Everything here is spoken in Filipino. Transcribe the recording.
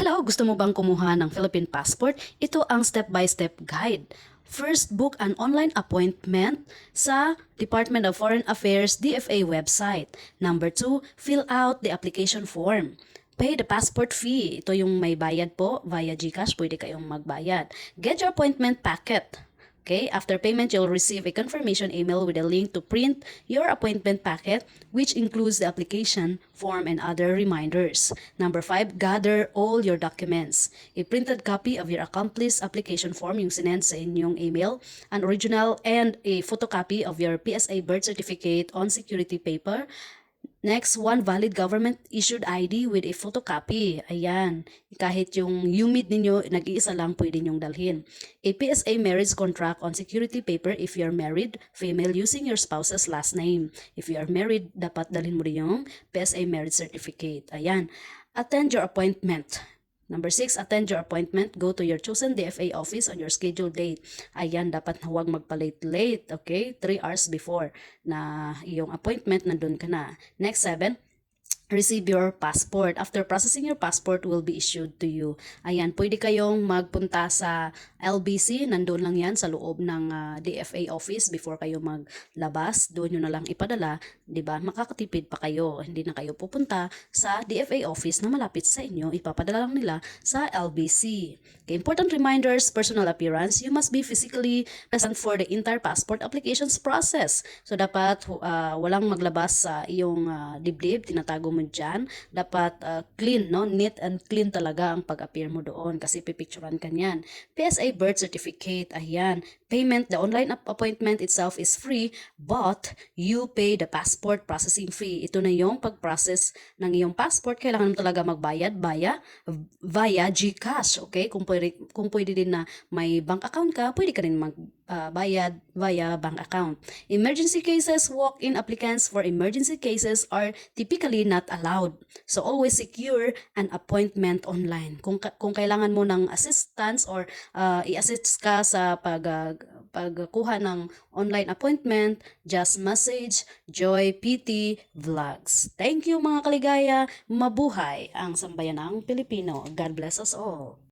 Hello, gusto mo bang kumuha ng Philippine passport? Ito ang step-by-step guide. First, book an online appointment sa Department of Foreign Affairs DFA website. Number 2, fill out the application form. Pay the passport fee. Ito yung may bayad po via GCash, pwede kayong magbayad. Get your appointment packet. Okay, after payment, you'll receive a confirmation email with a link to print your appointment packet, which includes the application form and other reminders. Number 5, gather all your documents. A printed copy of your accomplished application form yung sinend sa inyong email, an original and a photocopy of your PSA birth certificate on security paper. Next, one valid government-issued ID with a photocopy. Ayan. Kahit yung UMID ninyo, nag-iisa lang, pwede nyong dalhin. A PSA marriage contract on security paper if you're married, female, using your spouse's last name. If you are married, dapat dalhin mo rin yung PSA marriage certificate. Ayan. Attend your appointment. Number 6, attend your appointment. Go to your chosen DFA office on your scheduled date. Ayan, dapat huwag magpa-late-late, okay? 3 hours before na iyong appointment, nandun ka na. Next, 7, receive your passport. After processing your passport will be issued to you. Ayan, pwede kayong magpunta sa LBC, nandun lang yan sa loob ng DFA office before kayo maglabas. Doon nyo na lang ipadala, di ba? Makakatipid pa kayo. Hindi na kayo pupunta sa DFA office na malapit sa inyo. Ipapadala lang nila sa LBC. Okay, important reminders, personal appearance. You must be physically present for the entire passport applications process. So, dapat walang maglabas sa iyong dibdib, tinatago mo dyan. Dapat clean, no? Neat and clean talaga ang pag-appear mo doon kasi pipicturean ka niyan. PSA birth certificate, ayan. Payment, the online appointment itself is free, but you pay the passport processing fee. Ito na yung pag-process ng iyong passport. Kailangan mo talaga magbayad via GCash, okay? Kung pwede din na may bank account ka, pwede ka rin magbayad via bank account. Emergency cases, walk-in applicants for emergency cases are typically not allowed. So always secure an appointment online. Kung kailangan mo ng assistance or i-assist ka sa pagkuha ng online appointment, just message Joy PT Vlogs. Thank you mga kaligaya. Mabuhay ang sambayanang Pilipino. God bless us all.